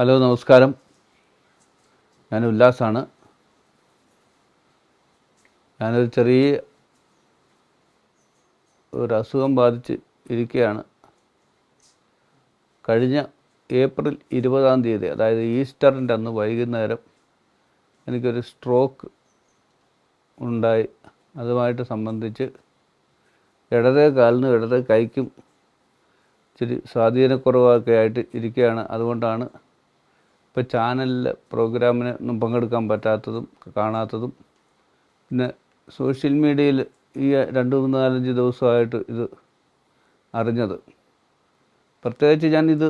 Hello, നമസ്കാരം. ഞാൻ ഉല്ലാസാണ്. ഞാനൊരു ചെറിയ അസുഖം ബാധിച്ച് ഇരിക്കുകയാണ്. കഴിഞ്ഞ ഏപ്രിൽ 20-ാം തീയതി, അതായത് ഈസ്റ്ററിൻ്റെ അന്ന് വൈകുന്നേരം എനിക്കൊരു സ്ട്രോക്ക് ഉണ്ടായി. അതുമായിട്ട് സംബന്ധിച്ച് ഇടതേ കാലിനും ഇടതേ കൈക്കും ഇച്ചിരി സ്വാധീനക്കുറവൊക്കെ ആയിട്ട് ഇരിക്കുകയാണ്. അതുകൊണ്ടാണ് ഇപ്പോൾ ചാനലിൽ പ്രോഗ്രാമിന് ഒന്നും പങ്കെടുക്കാൻ പറ്റാത്തതും കാണാത്തതും. പിന്നെ സോഷ്യൽ മീഡിയയിൽ ഈ 2-3-4-5 ദിവസമായിട്ട് ഇത് അറിഞ്ഞത്. പ്രത്യേകിച്ച് ഞാനിത്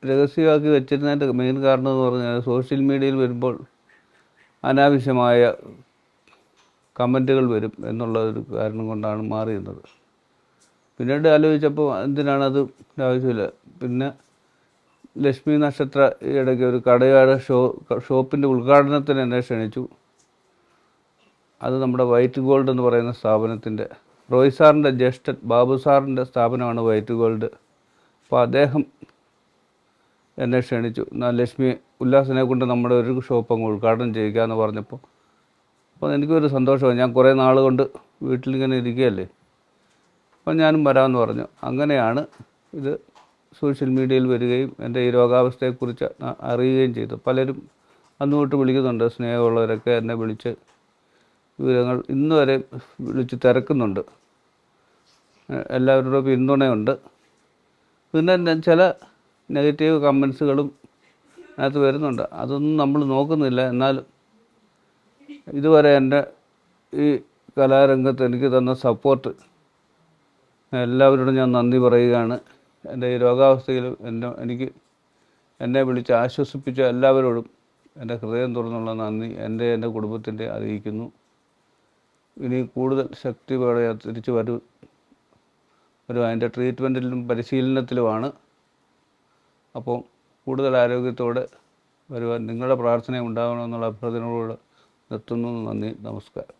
രഹസ്യമാക്കി വെച്ചിരുന്നതിൻ്റെ മെയിൻ കാരണം എന്ന് പറഞ്ഞാൽ, സോഷ്യൽ മീഡിയയിൽ വരുമ്പോൾ അനാവശ്യമായ കമൻറ്റുകൾ വരും എന്നുള്ള ഒരു കാരണം കൊണ്ടാണ് മാറിയിരുന്നത്. പിന്നീട് ആലോചിച്ചപ്പോൾ എന്തിനാണത് ആവശ്യമില്ല. പിന്നെ ലക്ഷ്മി നക്ഷത്ര ഇടയ്ക്ക് ഒരു കടയുടെ ഷോപ്പിൻ്റെ ഉദ്ഘാടനത്തിന് എന്നെ ക്ഷണിച്ചു. അത് നമ്മുടെ വൈറ്റ് ഗോൾഡ് എന്ന് പറയുന്ന സ്ഥാപനത്തിൻ്റെ, റോയ് സാറിൻ്റെ ജ്യേഷ്ഠൻ ബാബു സാറിൻ്റെ സ്ഥാപനമാണ് വൈറ്റ് ഗോൾഡ്. അപ്പോൾ അദ്ദേഹം എന്നെ ക്ഷണിച്ചു. എന്നാൽ ലക്ഷ്മി ഉല്ലാസിനെ കൊണ്ട് നമ്മുടെ ഒരു ഷോപ്പ് അങ്ങ് ഉദ്ഘാടനം ചെയ്യുകയെന്ന് പറഞ്ഞപ്പോൾ എനിക്കൊരു സന്തോഷമായി. ഞാൻ കുറേ നാൾ കൊണ്ട് വീട്ടിലിങ്ങനെ ഇരിക്കുകയല്ലേ, അപ്പം ഞാനും വരാമെന്ന് പറഞ്ഞു. അങ്ങനെയാണ് ഇത് സോഷ്യൽ മീഡിയയിൽ വരികയും എൻ്റെ ഈ രോഗാവസ്ഥയെക്കുറിച്ച് അറിയുകയും ചെയ്തു. പലരും അന്നുതൊട്ട് വിളിക്കുന്നുണ്ട്. സ്നേഹമുള്ളവരൊക്കെ എന്നെ വിളിച്ച് വിവരങ്ങൾ ഇന്ന് വരെ വിളിച്ച് തിരക്കുന്നുണ്ട്. എല്ലാവരുടെയും പിന്തുണയുണ്ട്. പിന്നെ ചില നെഗറ്റീവ് കമൻസുകളും അതിനകത്ത് വരുന്നുണ്ട്. അതൊന്നും നമ്മൾ നോക്കുന്നില്ല. എന്നാലും ഇതുവരെ എൻ്റെ ഈ കലാരംഗത്ത് എനിക്ക് തന്ന സപ്പോർട്ട് എല്ലാവരോടും ഞാൻ നന്ദി പറയുകയാണ്. എൻ്റെ ഈ രോഗാവസ്ഥയിൽ എന്നെ വിളിച്ച് ആശ്വസിപ്പിച്ച എല്ലാവരോടും എൻ്റെ ഹൃദയം തുറന്നുള്ള നന്ദി എൻ്റെ കുടുംബത്തിൻ്റെ അറിയിക്കുന്നു. ഇനി കൂടുതൽ ശക്തിയോടെ തിരിച്ച് വരും. അതിൻ്റെ ട്രീറ്റ്മെൻറ്റിലും പരിശീലനത്തിലുമാണ്. അപ്പോൾ കൂടുതൽ ആരോഗ്യത്തോടെ വരുവാൻ നിങ്ങളുടെ പ്രാർത്ഥന ഉണ്ടാകണമെന്നുള്ള അഭ്യർത്ഥനയോട് നിർത്തുന്നു. നന്ദി, നമസ്കാരം.